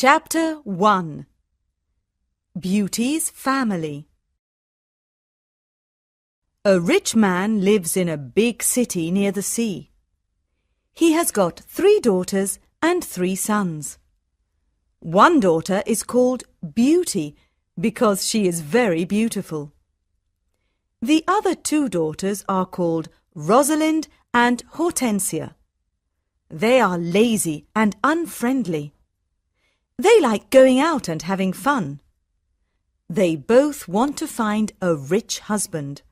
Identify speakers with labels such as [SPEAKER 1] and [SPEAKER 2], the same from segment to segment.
[SPEAKER 1] Chapter 1 Beauty's Family. A rich man lives in a big city near the sea. He has got 3 daughters and 3 sons. One daughter is called Beauty because she is very beautiful. The other 2 daughters are called Rosalind and Hortensia. They are lazy and unfriendly. They like going out and having fun. They both want to find a rich husband.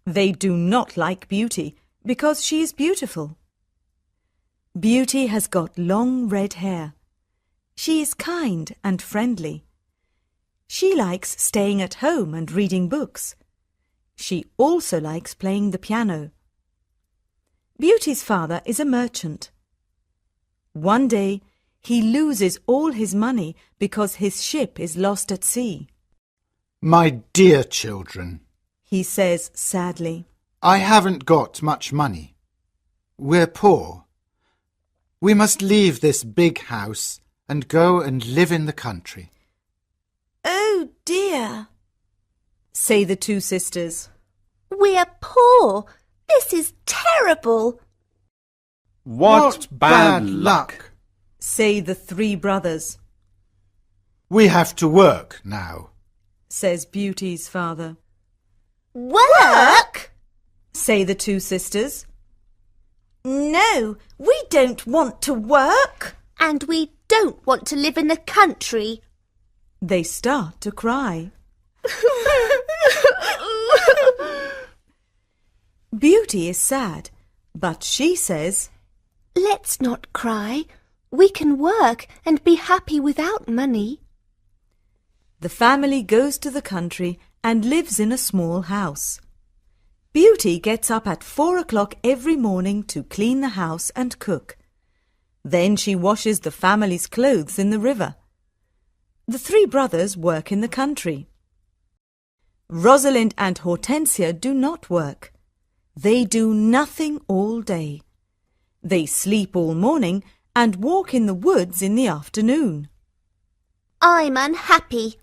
[SPEAKER 1] They do not like Beauty because she is beautiful. Beauty has got long red hair. She is kind and friendly. She likes staying at home and reading books. She also likes playing the piano. Beauty's father is a merchant. One day, he loses all his money because his ship is lost at sea.
[SPEAKER 2] My dear children,
[SPEAKER 1] He says sadly,
[SPEAKER 2] I haven't got much money. We're poor. We must leave this big house and go and live in the country.
[SPEAKER 3] Oh dear,
[SPEAKER 1] say the 2 sisters.
[SPEAKER 3] we're poor. This is terrible.
[SPEAKER 4] What bad luck!
[SPEAKER 1] Say the 3 brothers,
[SPEAKER 2] We have to work now.
[SPEAKER 1] says Beauty's father.
[SPEAKER 3] Work?
[SPEAKER 1] Say the 2 sisters.
[SPEAKER 3] No, we don't want to work. And we don't want to live in the country.
[SPEAKER 1] They start to cry. Beauty is sad, but she says,
[SPEAKER 3] Let's not cry. We can work and be happy without money.
[SPEAKER 1] The family goes to the country and lives in a small house. Beauty gets up at 4 o'clock every morning to clean the house and cook. Then she washes the family's clothes in the river. The 3 brothers work in the country. Rosalind and Hortensia do not work. They do nothing all day. They sleep all morning and walk in the woods in the afternoon,
[SPEAKER 3] I'm unhappy.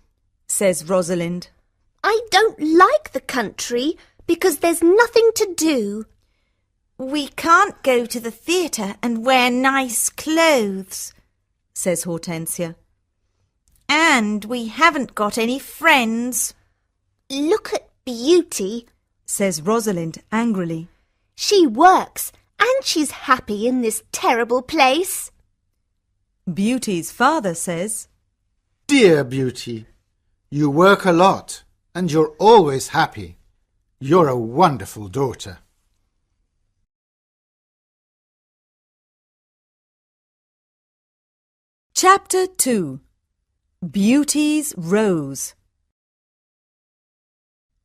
[SPEAKER 1] says Rosalind.
[SPEAKER 3] I don't like the country because there's nothing to do. We can't go to the theatre and wear nice clothes,
[SPEAKER 1] says Hortensia.
[SPEAKER 3] And we haven't got any friends. Look at Beauty,
[SPEAKER 1] says Rosalind angrily.
[SPEAKER 3] She works and she's happy in this terrible place.
[SPEAKER 1] Beauty's father says,
[SPEAKER 2] Dear Beauty, you work a lot and you're always happy. You're a wonderful daughter.
[SPEAKER 1] Chapter 2 Beauty's Rose.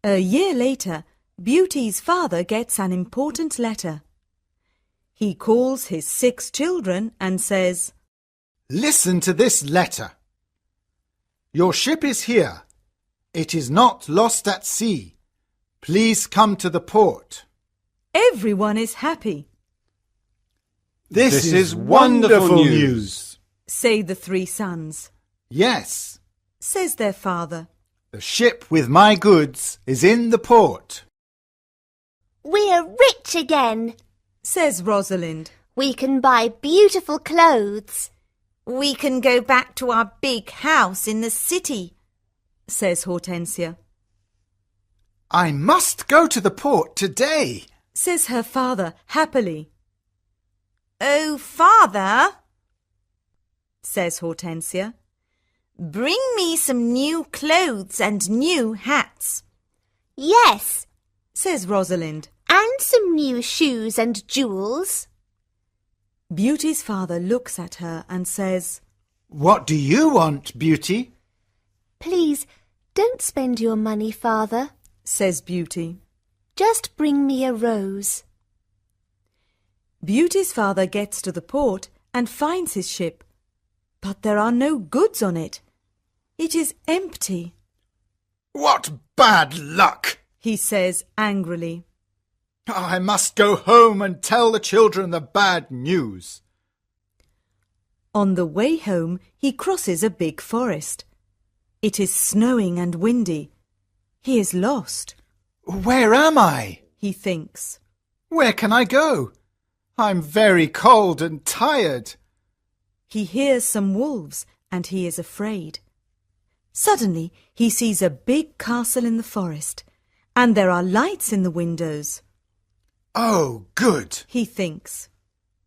[SPEAKER 1] A year later, Beauty's father gets an important letter. He calls his 6 children and says,
[SPEAKER 2] Listen to this letter. Your ship is here. It is not lost at sea. Please come to the port.
[SPEAKER 1] Everyone is happy,
[SPEAKER 2] This
[SPEAKER 4] is wonderful news.
[SPEAKER 1] say the 3 sons,
[SPEAKER 2] Yes,
[SPEAKER 1] says their father.
[SPEAKER 2] the ship with my goods is in the port.
[SPEAKER 3] We're rich again.
[SPEAKER 1] Says Rosalind.
[SPEAKER 3] We can buy beautiful clothes. We can go back to our big house in the city,
[SPEAKER 1] Says Hortensia.
[SPEAKER 2] I must go to the port today.
[SPEAKER 1] Says her father happily.
[SPEAKER 3] Oh, Father,
[SPEAKER 1] Says Hortensia.
[SPEAKER 3] bring me some new clothes and new hats. Yes,
[SPEAKER 1] Says Rosalind.
[SPEAKER 3] and some new shoes and jewels.
[SPEAKER 1] Beauty's father looks at her and says,
[SPEAKER 2] What do you want, Beauty?
[SPEAKER 3] Please, don't spend your money, Father.
[SPEAKER 1] Says Beauty.
[SPEAKER 3] Just bring me a rose.
[SPEAKER 1] Beauty's father gets to the port and finds his ship, but there are no goods on it. It is empty,
[SPEAKER 2] What bad luck!
[SPEAKER 1] he says angrily.
[SPEAKER 2] I must go home and tell the children the bad news.
[SPEAKER 1] On the way home, he crosses a big forest. It is snowing and windy. He is lost.
[SPEAKER 2] Where am I?
[SPEAKER 1] He thinks.
[SPEAKER 2] Where can I go? I'm very cold and tired.
[SPEAKER 1] He hears some wolves and he is afraid. Suddenly, he sees a big castle in the forest, and there are lights in the windows.
[SPEAKER 2] Oh, good.
[SPEAKER 1] He thinks.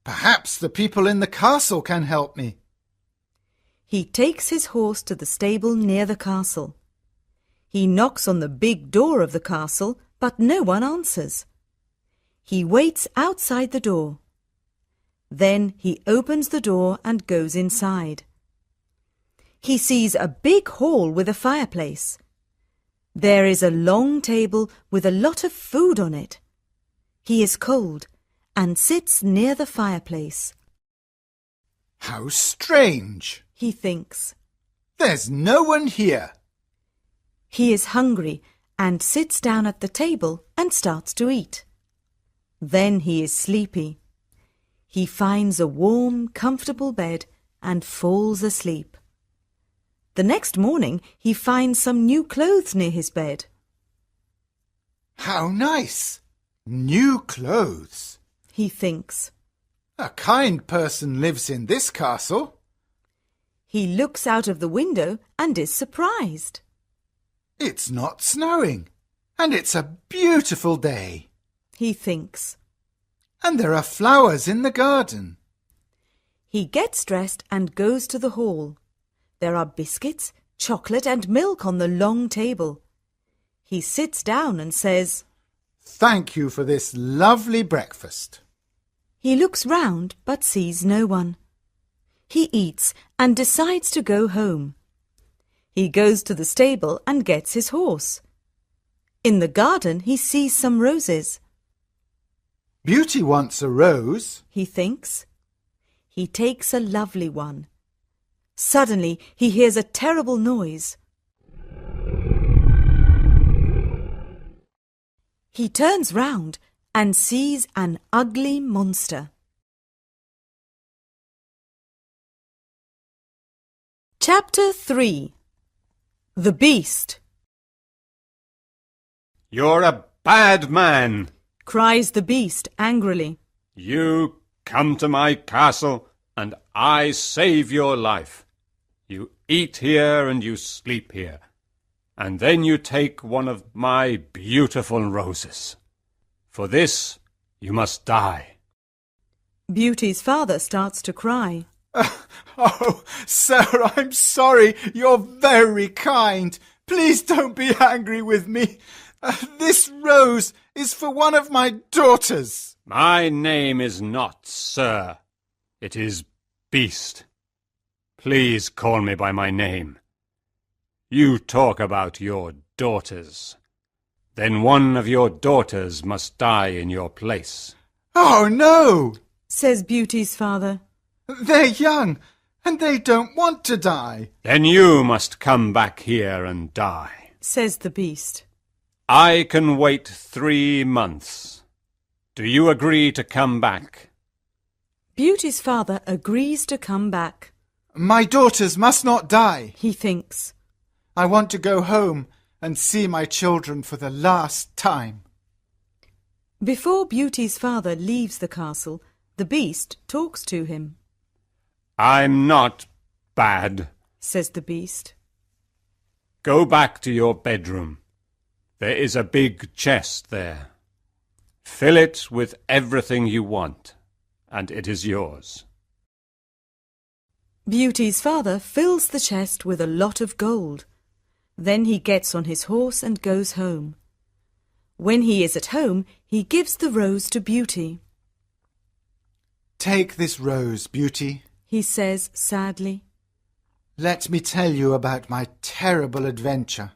[SPEAKER 2] Perhaps the people in the castle can help me.
[SPEAKER 1] He takes his horse to the stable near the castle. He knocks on the big door of the castle, but no one answers. He waits outside the door. Then he opens the door and goes inside. He sees a big hall with a fireplace. There is a long table with a lot of food on it. He is cold and sits near the fireplace.
[SPEAKER 2] How strange,
[SPEAKER 1] He thinks.
[SPEAKER 2] There's no one here.
[SPEAKER 1] He is hungry and sits down at the table and starts to eat. Then he is sleepy. He finds a warm, comfortable bed and falls asleep. The next morning he finds some new clothes near his bed.
[SPEAKER 2] How nice. New clothes.
[SPEAKER 1] He thinks.
[SPEAKER 2] A kind person lives in this castle.
[SPEAKER 1] He looks out of the window and is surprised.
[SPEAKER 2] It's not snowing, and it's a beautiful day.
[SPEAKER 1] He thinks.
[SPEAKER 2] And there are flowers in the garden.
[SPEAKER 1] He gets dressed and goes to the hall. There are biscuits, chocolate and milk on the long table. He sits down and says,
[SPEAKER 2] Thank you for this lovely breakfast.
[SPEAKER 1] He looks round but sees no one. He eats and decides to go home. He goes to the stable and gets his horse. In the garden he sees some roses.
[SPEAKER 2] Beauty wants a rose.
[SPEAKER 1] He thinks. He takes a lovely one. Suddenly he hears a terrible noise. He turns round and sees an ugly monster. Chapter 3. The Beast.
[SPEAKER 4] You're a bad man.
[SPEAKER 1] Cries the beast angrily.
[SPEAKER 4] You come to my castle and I save your life. You eat here and you sleep here. And then you take one of my beautiful roses. For this you must die.
[SPEAKER 1] Beauty's father starts to cry.
[SPEAKER 2] Oh, sir, I'm sorry. You're very kind. Please don't be angry with me. This rose is for one of my daughters.
[SPEAKER 4] My name is not Sir. It is Beast. Please call me by my name. You talk about your daughters. Then one of your daughters must die in your place.
[SPEAKER 2] Oh, no,
[SPEAKER 1] Says Beauty's father.
[SPEAKER 2] they're young and they don't want to die.
[SPEAKER 4] Then you must come back here and die.
[SPEAKER 1] Says the beast.
[SPEAKER 4] I can wait 3 months. Do you agree to come back?
[SPEAKER 1] Beauty's father agrees to come back.
[SPEAKER 2] My daughters must not die.
[SPEAKER 1] He thinks.
[SPEAKER 2] I want to go home and see my children for the last time.
[SPEAKER 1] Before Beauty's father leaves the castle, the beast talks to him.
[SPEAKER 4] I'm not bad.
[SPEAKER 1] Says the beast.
[SPEAKER 4] Go back to your bedroom. There is a big chest there. Fill it with everything you want, and it is yours.
[SPEAKER 1] Beauty's father fills the chest with a lot of gold. Then he gets on his horse and goes home. When he is at home, he gives the rose to Beauty.
[SPEAKER 2] Take this rose, Beauty.
[SPEAKER 1] He says sadly.
[SPEAKER 2] Let me tell you about my terrible adventure.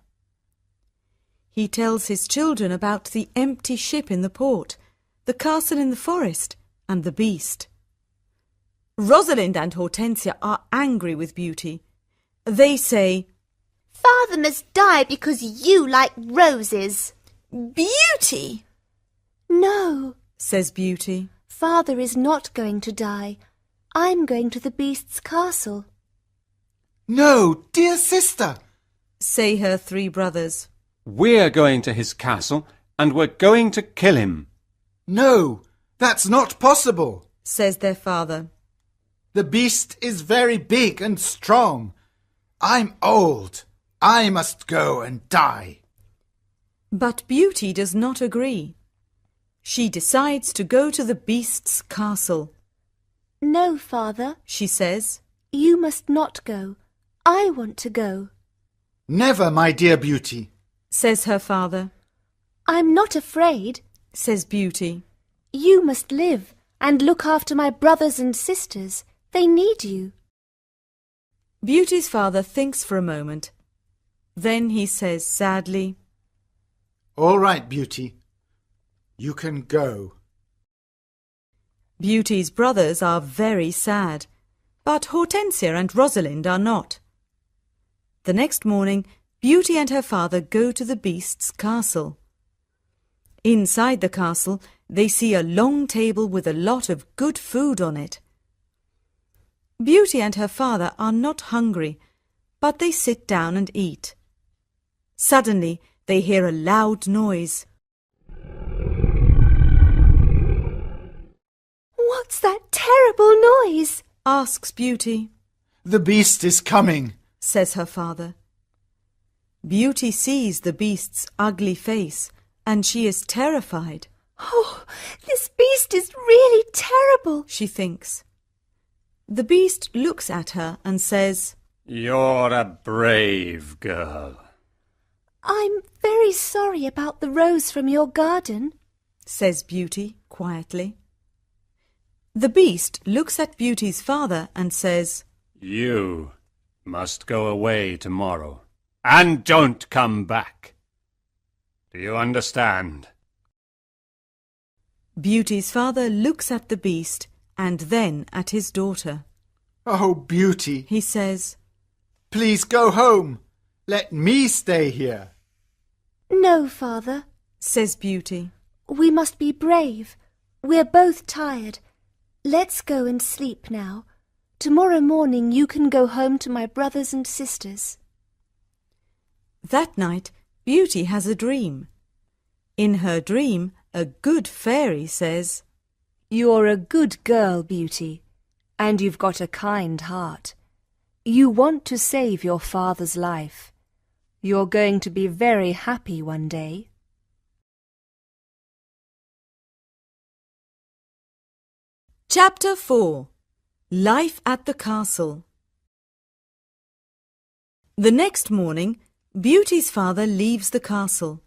[SPEAKER 1] He tells his children about the empty ship in the port, the castle in the forest, and the beast. Rosalind and Hortensia are angry with Beauty. They say,
[SPEAKER 3] Father must die because you like roses.
[SPEAKER 1] Beauty!
[SPEAKER 3] No,
[SPEAKER 1] Says Beauty.
[SPEAKER 3] Father is not going to die. I'm going to the beast's castle.
[SPEAKER 2] No, dear sister.
[SPEAKER 1] say her 3 brothers.
[SPEAKER 4] We're going to his castle, and we're going to kill him.
[SPEAKER 2] No, that's not possible,
[SPEAKER 1] says their father.
[SPEAKER 2] The beast is very big and strong. I'm old. I must go and die.
[SPEAKER 1] But Beauty does not agree. She decides to go to the beast's castle.
[SPEAKER 3] No, father,
[SPEAKER 1] She says,
[SPEAKER 3] you must not go. I want to go.
[SPEAKER 2] Never, my dear Beauty.
[SPEAKER 1] says her father,
[SPEAKER 3] I'm not afraid.
[SPEAKER 1] says Beauty.
[SPEAKER 3] You must live and look after my brothers and sisters. They need you.
[SPEAKER 1] Beauty's father thinks for a moment. Then he says sadly,
[SPEAKER 2] All right, Beauty. You can go.
[SPEAKER 1] Beauty's brothers are very sad, but Hortensia and Rosalind are not. The next morning, Beauty and her father go to the beast's castle. Inside the castle, they see a long table with a lot of good food on it. Beauty and her father are not hungry, but they sit down and eat. Suddenly, they hear a loud noise.
[SPEAKER 3] What's that terrible noise?
[SPEAKER 1] Asks Beauty,
[SPEAKER 2] The beast is coming.
[SPEAKER 1] says her father. Beauty sees the beast's ugly face, and she is terrified,
[SPEAKER 3] Oh, this beast is really terrible.
[SPEAKER 1] she thinks. The beast looks at her and says,
[SPEAKER 4] You're a brave girl.
[SPEAKER 3] I'm very sorry about the rose from your garden.
[SPEAKER 1] says Beauty quietly. The beast looks at Beauty's father and says,
[SPEAKER 4] You must go away tomorrow, and don't come back. Do you understand?
[SPEAKER 1] Beauty's father looks at the beast and then at his daughter.
[SPEAKER 2] Oh, Beauty,
[SPEAKER 1] He says,
[SPEAKER 2] please go home. Let me stay here.
[SPEAKER 3] No, father.
[SPEAKER 1] says Beauty.
[SPEAKER 3] We must be brave. We're both tired. Let's go and sleep now. Tomorrow morning you can go home to my brothers and sisters.
[SPEAKER 1] That night, Beauty has a dream. In her dream, a good fairy says,
[SPEAKER 5] You're a good girl, Beauty, and you've got a kind heart. You want to save your father's life. You're going to be very happy one day.
[SPEAKER 1] Chapter 4. Life at the Castle. The next morning, Beauty's father leaves the castle.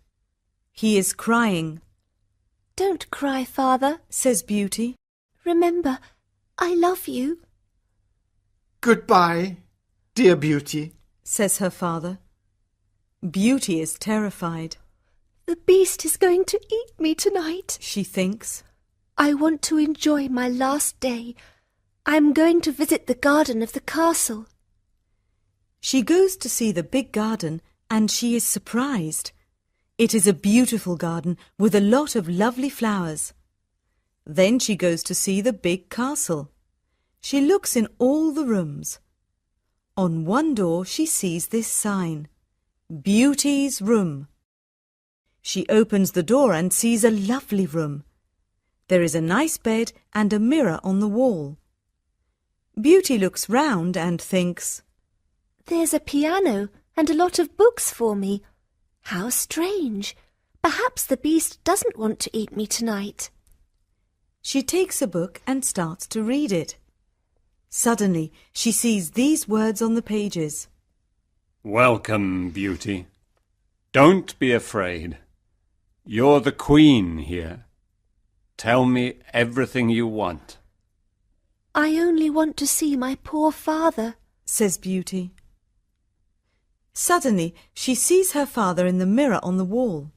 [SPEAKER 1] He is crying,
[SPEAKER 3] Don't cry, father.
[SPEAKER 1] says Beauty.
[SPEAKER 3] Remember, I love you.
[SPEAKER 2] Goodbye, dear Beauty.
[SPEAKER 1] says her father. Beauty is terrified,
[SPEAKER 3] The beast is going to eat me tonight.
[SPEAKER 1] she thinks.
[SPEAKER 3] I want to enjoy my last day. I'm going to visit the garden of the castle.
[SPEAKER 1] She goes to see the big garden and she is surprised. It is a beautiful garden with a lot of lovely flowers. Then she goes to see the big castle. She looks in all the rooms. On one door she sees this sign, Beauty's Room. She opens the door and sees a lovely room. There is a nice bed and a mirror on the wall. Beauty looks round and thinks,
[SPEAKER 3] There's a piano and a lot of books for me. How strange. Perhaps the beast doesn't want to eat me tonight.
[SPEAKER 1] She takes a book and starts to read it. Suddenly, she sees these words on the pages.
[SPEAKER 4] Welcome, Beauty. Don't be afraid. You're the queen here. Tell me everything you want.
[SPEAKER 3] I only want to see my poor father.
[SPEAKER 1] Says Beauty. Suddenly, she sees her father in the mirror on the wall.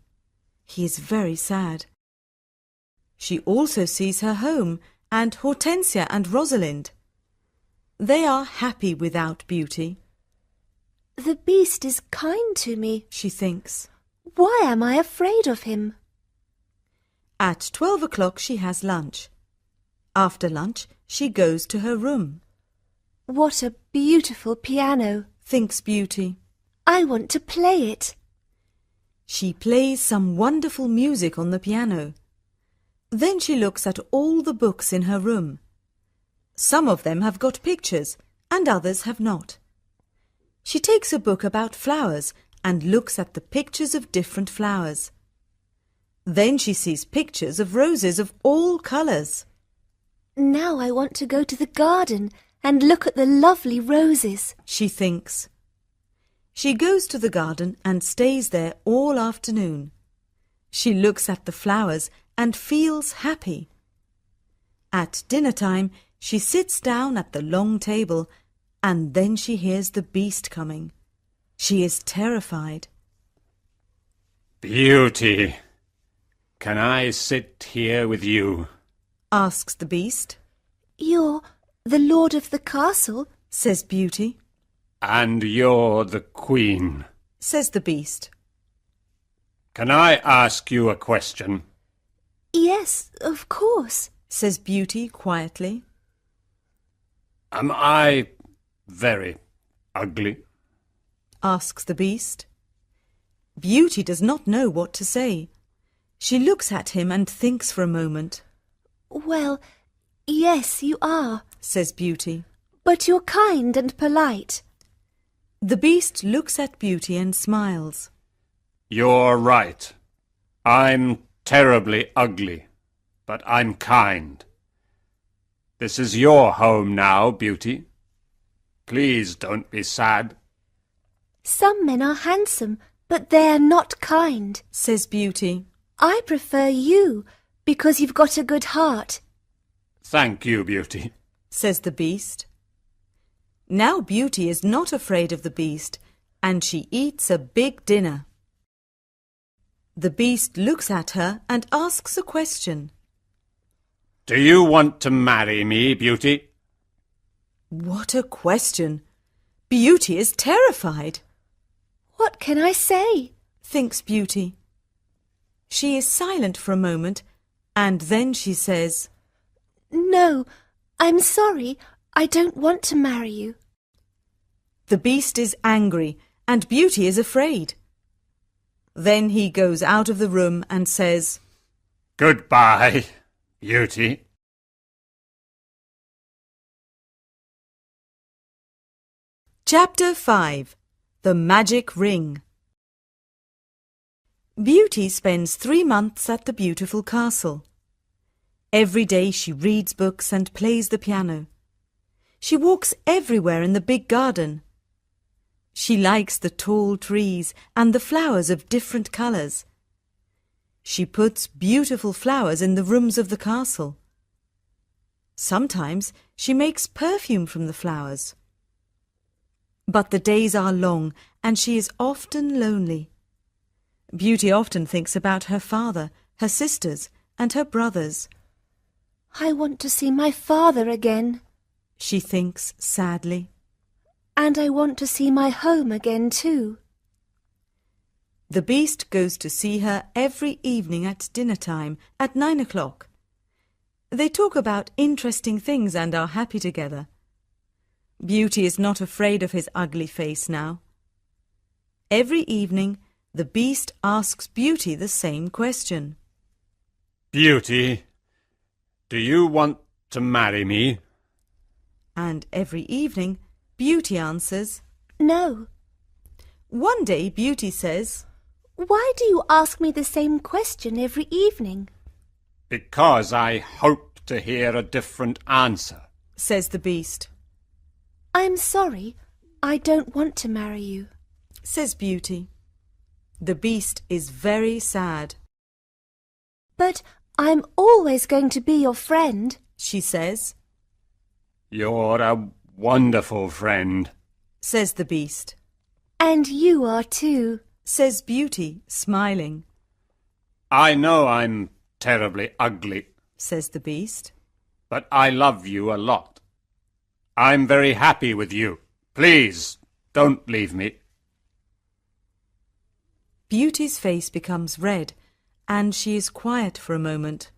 [SPEAKER 1] He is very sad. She also sees her home and Hortensia and Rosalind. They are happy without Beauty,
[SPEAKER 3] The beast is kind to me.
[SPEAKER 1] she thinks.
[SPEAKER 3] Why am I afraid of him?
[SPEAKER 1] At 12 o'clock she has lunch. After lunch, she goes to her room.
[SPEAKER 5] What a beautiful piano.
[SPEAKER 1] Thinks Beauty.
[SPEAKER 3] I want to play it.
[SPEAKER 1] She plays some wonderful music on the piano. Then she looks at all the books in her room. Some of them have got pictures and others have not. She takes a book about flowers and looks at the pictures of different flowers. Then she sees pictures of roses of all colours.
[SPEAKER 3] Now I want to go to the garden and look at the lovely roses.
[SPEAKER 1] She thinks. She goes to the garden and stays there all afternoon. She looks at the flowers and feels happy. At dinner time, she sits down at the long table and then she hears the beast coming. She is terrified.
[SPEAKER 4] Beauty, can I sit here with you?
[SPEAKER 1] Asks the beast.
[SPEAKER 3] You're the lord of the castle?
[SPEAKER 1] Says Beauty.
[SPEAKER 4] And you're the queen.
[SPEAKER 1] Says the beast.
[SPEAKER 4] Can I ask you a question?
[SPEAKER 3] Yes, of course.
[SPEAKER 1] Says Beauty quietly.
[SPEAKER 4] Am I very ugly?
[SPEAKER 1] Asks the beast. Beauty does not know what to say. She looks at him and thinks for a moment.
[SPEAKER 3] Well, yes, you are.
[SPEAKER 1] Says Beauty.
[SPEAKER 3] But you're kind and polite.
[SPEAKER 1] The beast looks at Beauty and smiles.
[SPEAKER 4] You're right. I'm terribly ugly, but I'm kind. This is your home now, Beauty. Please don't be sad.
[SPEAKER 3] Some men are handsome, but they're not kind.
[SPEAKER 1] Says Beauty.
[SPEAKER 3] I prefer you because you've got a good heart.
[SPEAKER 4] Thank you, Beauty.
[SPEAKER 1] Says the beast. Now Beauty is not afraid of the beast, and she eats a big dinner. The beast looks at her and asks a question.
[SPEAKER 4] Do you want to marry me, Beauty?
[SPEAKER 1] What a question! Beauty is terrified.
[SPEAKER 3] What can I say?
[SPEAKER 1] Thinks Beauty. She is silent for a moment, and then she says,
[SPEAKER 3] No, I'm sorry. I don't want to marry you.
[SPEAKER 1] The beast is angry, and Beauty is afraid. Then he goes out of the room and says,
[SPEAKER 4] Goodbye, Beauty.
[SPEAKER 1] Chapter 5. The Magic Ring. Beauty spends 3 months at the beautiful castle. Every day she reads books and plays the piano. She walks everywhere in the big garden. She likes the tall trees and the flowers of different colours. She puts beautiful flowers in the rooms of the castle. Sometimes she makes perfume from the flowers. But the days are long and she is often lonely. Beauty often thinks about her father, her sisters, and her brothers.
[SPEAKER 3] I want to see my father again.
[SPEAKER 1] She thinks sadly.
[SPEAKER 3] And I want to see my home again too.
[SPEAKER 1] The beast goes to see her every evening at dinner time at 9 o'clock. They talk about interesting things and are happy together. Beauty is not afraid of his ugly face now. Every evening, the beast asks Beauty the same question.
[SPEAKER 4] Beauty, do you want to marry me?
[SPEAKER 1] And every evening, Beauty answers,
[SPEAKER 3] No.
[SPEAKER 1] One day Beauty says,
[SPEAKER 3] Why do you ask me the same question every evening?
[SPEAKER 4] Because I hope to hear a different answer.
[SPEAKER 1] Says the beast.
[SPEAKER 3] I'm sorry. I don't want to marry you.
[SPEAKER 1] Says Beauty. The beast is very sad.
[SPEAKER 3] But I'm always going to be your friend.
[SPEAKER 1] She says.
[SPEAKER 4] You're a wonderful friend.
[SPEAKER 1] Says the beast.
[SPEAKER 3] And you are too.
[SPEAKER 1] Says Beauty, smiling.
[SPEAKER 4] I know I'm terribly ugly.
[SPEAKER 1] Says the beast.
[SPEAKER 4] But I love you a lot. I'm very happy with you. Please, don't leave me.
[SPEAKER 1] Beauty's face becomes red, and she is quiet for a moment.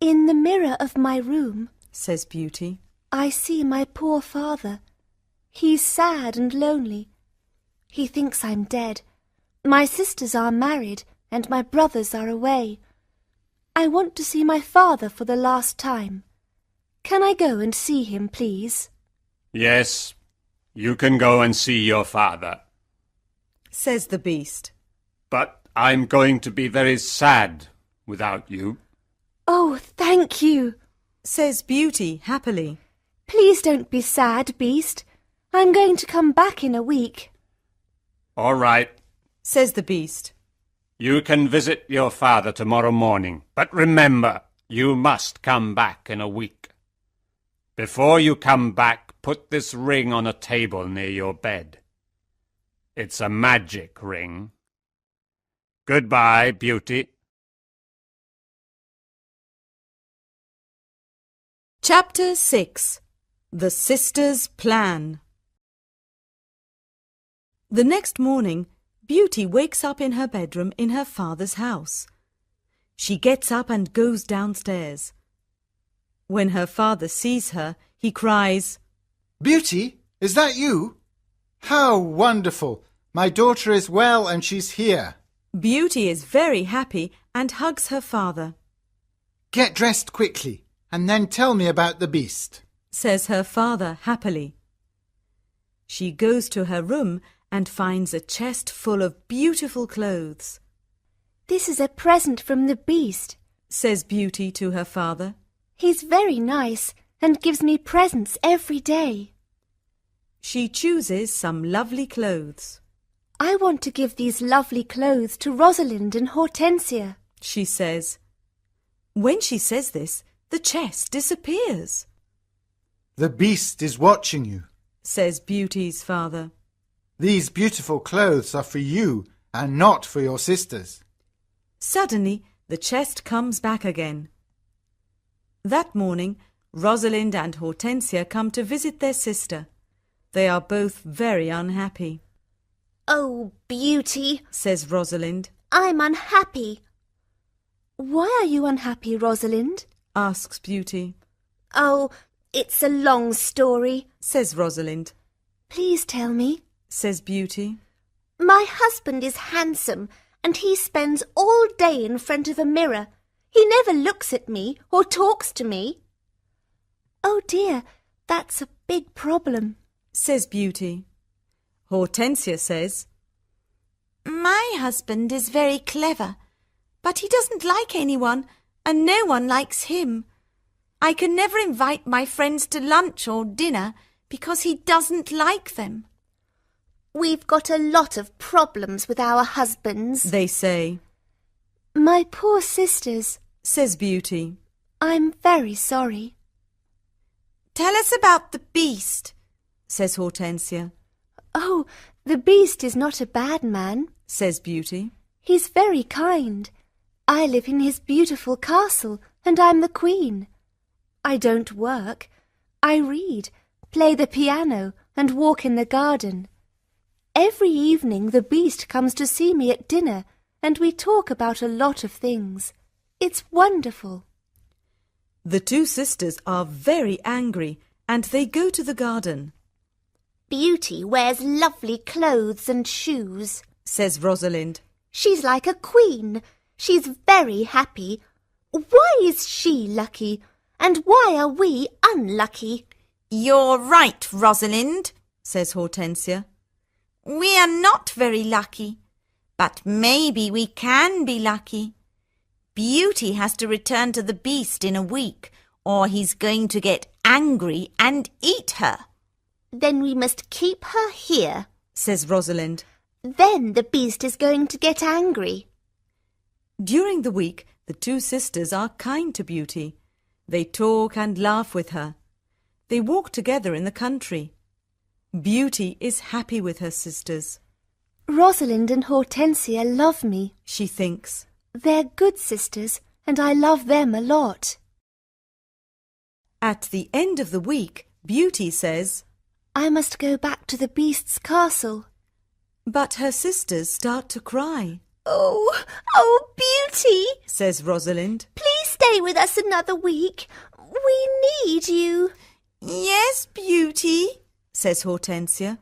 [SPEAKER 5] In the mirror of my room,
[SPEAKER 1] says Beauty.
[SPEAKER 5] I see my poor father. He's sad and lonely. He thinks I'm dead. My sisters are married and my brothers are away. I want to see my father for the last time. Can I go and see him, please?
[SPEAKER 4] Yes, you can go and see your father.
[SPEAKER 1] Says the Beast.
[SPEAKER 4] But I'm going to be very sad without you.
[SPEAKER 5] Oh, thank you.
[SPEAKER 1] Says Beauty happily.
[SPEAKER 5] Please don't be sad, Beast. I'm going to come back in a week.
[SPEAKER 4] All right.
[SPEAKER 1] Says the Beast.
[SPEAKER 4] You can visit your father tomorrow morning, but remember, you must come back in a week. Before you come back, put this ring on a table near your bed. It's a magic ring. Goodbye, Beauty.
[SPEAKER 1] Chapter 6. The Sisters' Plan. The next morning, Beauty wakes up in her bedroom in her father's house. She gets up and goes downstairs. When her father sees her, he cries,
[SPEAKER 2] Beauty, is that you? How wonderful! My daughter is well and she's here.
[SPEAKER 1] Beauty is very happy and hugs her father.
[SPEAKER 2] Get dressed quickly and then tell me about the beast.
[SPEAKER 1] Says her father happily. She goes to her room and finds a chest full of beautiful clothes.
[SPEAKER 5] This is a present from the Beast,
[SPEAKER 1] Says Beauty to her father.
[SPEAKER 5] He's very nice and gives me presents every day.
[SPEAKER 1] She chooses some lovely clothes.
[SPEAKER 5] I want to give these lovely clothes to Rosalind and Hortensia,
[SPEAKER 1] She says. When she says this, the chest disappears.
[SPEAKER 2] The beast is watching you.
[SPEAKER 1] Says Beauty's father.
[SPEAKER 2] These beautiful clothes are for you and not for your sisters.
[SPEAKER 1] Suddenly, the chest comes back again. That morning, Rosalind and Hortensia come to visit their sister. They are both very unhappy.
[SPEAKER 3] Oh, Beauty,
[SPEAKER 1] Says Rosalind.
[SPEAKER 3] I'm unhappy.
[SPEAKER 5] Why are you unhappy, Rosalind?
[SPEAKER 1] Asks Beauty.
[SPEAKER 3] Oh, it's a long story.
[SPEAKER 1] Says Rosalind.
[SPEAKER 5] Please tell me.
[SPEAKER 1] Says Beauty.
[SPEAKER 3] My husband is handsome and he spends all day in front of a mirror. He never looks at me or talks to me.
[SPEAKER 5] Oh dear, that's a big problem.
[SPEAKER 1] Says Beauty. Hortensia says,
[SPEAKER 3] My husband is very clever, but he doesn't like anyone and no one likes him. I can never invite my friends to lunch or dinner because he doesn't like them. We've got a lot of problems with our husbands.
[SPEAKER 1] they say.
[SPEAKER 5] My poor sisters,
[SPEAKER 1] Says Beauty.
[SPEAKER 5] I'm very sorry.
[SPEAKER 3] Tell us about the beast.
[SPEAKER 1] Says Hortensia.
[SPEAKER 5] Oh, the Beast is not a bad man.
[SPEAKER 1] Says Beauty.
[SPEAKER 5] He's very kind. I live in his beautiful castle and I'm the queen. I don't work. I read, play the piano and walk in the garden. Every evening the Beast comes to see me at dinner and we talk about a lot of things. It's wonderful.
[SPEAKER 1] The two sisters are very angry and they go to the garden.
[SPEAKER 3] Beauty wears lovely clothes and shoes.
[SPEAKER 1] Says Rosalind.
[SPEAKER 3] She's like a queen. She's very happy. Why is she lucky? And why are we unlucky? You're right, Rosalind, says Hortensia. We are not very lucky, but maybe we can be lucky. Beauty has to return to the Beast in a week, or he's going to get angry and eat her. Then we must keep her here,
[SPEAKER 1] Says Rosalind.
[SPEAKER 3] Then the Beast is going to get angry.
[SPEAKER 1] During the week, the two sisters are kind to Beauty. They talk and laugh with her. They walk together in the country. Beauty is happy with her sisters.
[SPEAKER 5] Rosalind and Hortensia love me.
[SPEAKER 1] She thinks.
[SPEAKER 5] They're good sisters and I love them a lot.
[SPEAKER 1] At the end of the week, Beauty says,
[SPEAKER 5] I must go back to the Beast's castle.
[SPEAKER 1] but her sisters start to cry.
[SPEAKER 3] Oh, Beauty,
[SPEAKER 1] says Rosalind.
[SPEAKER 3] please stay with us another week. We need you.
[SPEAKER 1] Yes, Beauty, says Hortensia.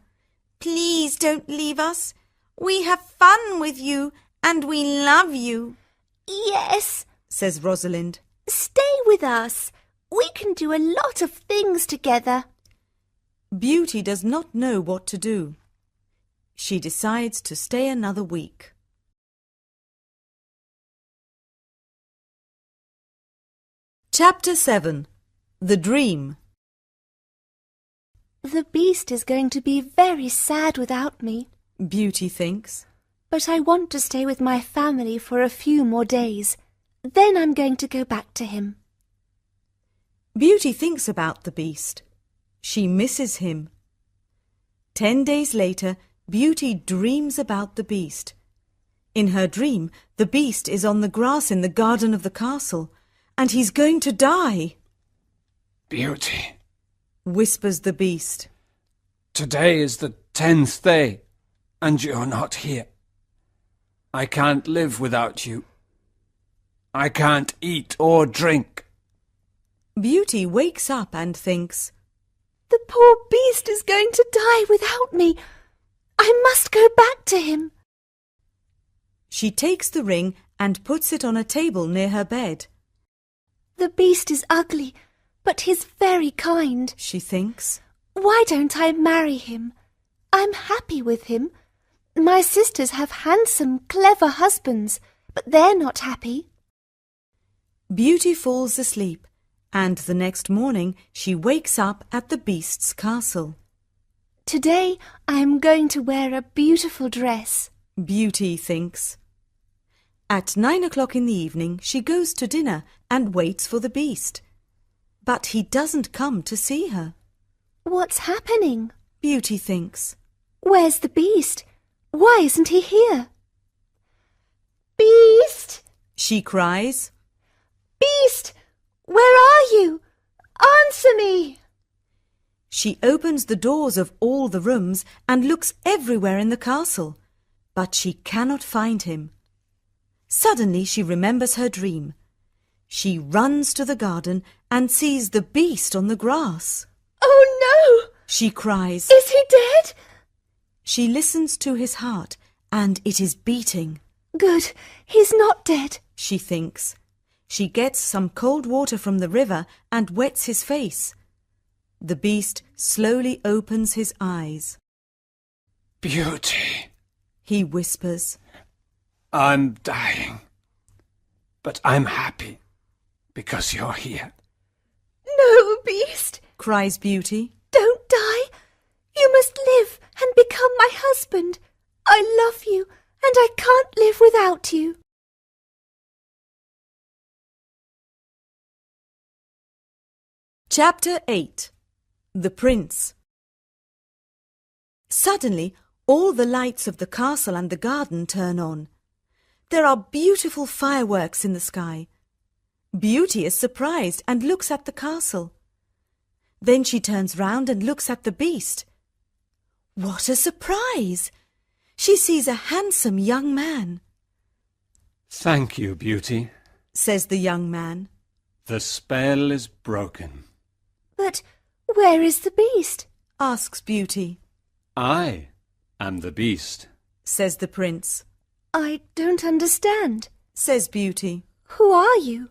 [SPEAKER 1] Please don't leave us. We have fun with you and we love you.
[SPEAKER 3] Yes,
[SPEAKER 1] Says Rosalind.
[SPEAKER 3] stay with us. We can do a lot of things together.
[SPEAKER 1] Beauty does not know what to do. She decides to stay another week. Chapter 7. The Dream.
[SPEAKER 5] The beast is going to be very sad without me,
[SPEAKER 1] Beauty thinks.
[SPEAKER 5] but I want to stay with my family for a few more days. Then I'm going to go back to him.
[SPEAKER 1] Beauty thinks about the beast. She misses him. 10 days later, Beauty dreams about the beast. In her dream, the beast is on the grass in the garden of the castle, and he's going to die,
[SPEAKER 4] Beauty,
[SPEAKER 1] whispers the beast.
[SPEAKER 4] today is the 10th day, and you're not here. I can't live without you. I can't eat or drink.
[SPEAKER 1] Beauty wakes up and thinks,
[SPEAKER 5] The poor beast is going to die without me. I must go back to him.
[SPEAKER 1] She takes the ring and puts it on a table near her bed.
[SPEAKER 5] The beast is ugly, but he's very kind.
[SPEAKER 1] She thinks.
[SPEAKER 5] Why don't I marry him? I'm happy with him. My sisters have handsome, clever husbands, but they're not happy.
[SPEAKER 1] Beauty falls asleep, and the next morning she wakes up at the beast's castle.
[SPEAKER 5] Today I am going to wear a beautiful dress.
[SPEAKER 1] Beauty thinks. At 9 o'clock in the evening she goes to dinner and waits for the beast. But he doesn't come to see her.
[SPEAKER 5] What's happening?
[SPEAKER 1] Beauty thinks.
[SPEAKER 5] Where's the beast? Why isn't he here?
[SPEAKER 3] Beast!
[SPEAKER 1] She cries.
[SPEAKER 3] Beast! Where are you? Answer me!
[SPEAKER 1] She opens the doors of all the rooms and looks everywhere in the castle, but she cannot find him. Suddenly she remembers her dream. She runs to the garden and sees the beast on the grass.
[SPEAKER 3] Oh no!
[SPEAKER 1] She cries.
[SPEAKER 3] Is he dead?
[SPEAKER 1] She listens to his heart and it is beating.
[SPEAKER 5] Good, he's not dead.
[SPEAKER 1] She thinks. She gets some cold water from the river and wets his face. The beast slowly opens his eyes.
[SPEAKER 4] Beauty,
[SPEAKER 1] He whispers.
[SPEAKER 4] I'm dying. But I'm happy because you're here.
[SPEAKER 3] No, Beast!
[SPEAKER 1] Cries Beauty.
[SPEAKER 3] Don't die! You must live and become my husband. I love you and I can't live without you.
[SPEAKER 1] Chapter 8. The Prince. Suddenly, all the lights of the castle and the garden turn on. There are beautiful fireworks in the sky. Beauty is surprised and looks at the castle. Then she turns round and looks at the beast. What a surprise! She sees a handsome young man.
[SPEAKER 4] Thank you, Beauty.
[SPEAKER 1] Says the young man.
[SPEAKER 4] The spell is broken.
[SPEAKER 5] But where is the beast?
[SPEAKER 1] Asks Beauty.
[SPEAKER 4] I am the beast.
[SPEAKER 1] Says the prince.
[SPEAKER 5] I don't understand.
[SPEAKER 1] Says Beauty.
[SPEAKER 5] Who are you?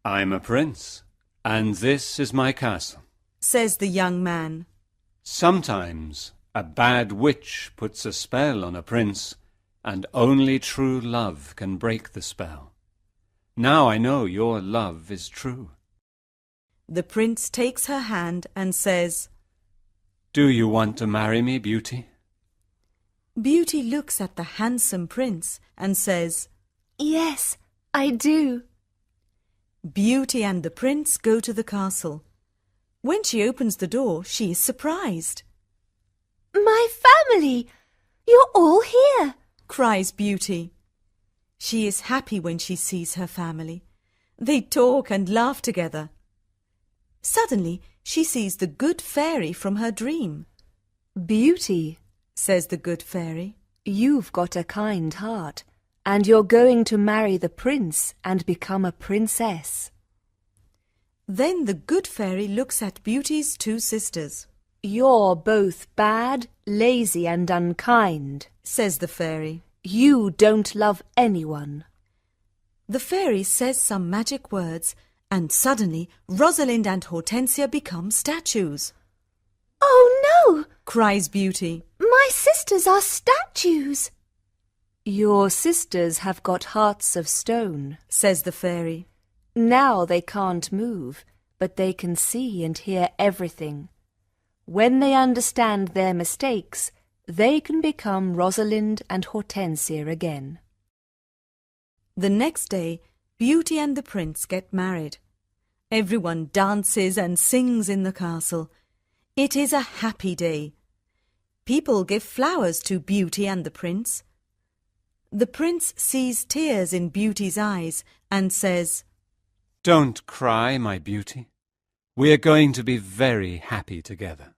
[SPEAKER 4] I'm a prince, and this is my castle.
[SPEAKER 1] Says the young man.
[SPEAKER 4] Sometimes a bad witch puts a spell on a prince, and only true love can break the spell. Now I know your love is true.
[SPEAKER 1] The prince takes her hand and says,
[SPEAKER 4] Do you want to marry me, Beauty?
[SPEAKER 1] Beauty looks at the handsome prince and says,
[SPEAKER 5] Yes, I do.
[SPEAKER 1] Beauty and the prince go to the castle. When she opens the door, she is surprised.
[SPEAKER 3] My family! You're all here!
[SPEAKER 1] Cries Beauty. She is happy when she sees her family. They talk and laugh together. Suddenly, she sees the good fairy from her dream.
[SPEAKER 5] Beauty,
[SPEAKER 1] Says the good fairy.
[SPEAKER 5] you've got a kind heart, and you're going to marry the prince and become a princess.
[SPEAKER 1] Then the good fairy looks at Beauty's two sisters.
[SPEAKER 5] You're both bad, lazy and unkind,
[SPEAKER 1] Says the fairy.
[SPEAKER 5] You don't love anyone.
[SPEAKER 1] The fairy says some magic words, and suddenly Rosalind and Hortensia become statues.
[SPEAKER 3] Oh no!
[SPEAKER 1] Cries Beauty.
[SPEAKER 3] My sisters are statues.
[SPEAKER 5] Your sisters have got hearts of stone,
[SPEAKER 1] Says the fairy.
[SPEAKER 5] Now they can't move, but they can see and hear everything. When they understand their mistakes, they can become Rosalind and Hortensia again.
[SPEAKER 1] The next day, Beauty and the prince get married. Everyone dances and sings in the castle. It is a happy day. People give flowers to Beauty and the prince. The prince sees tears in Beauty's eyes and says,
[SPEAKER 4] Don't cry, my beauty. We're going to be very happy together.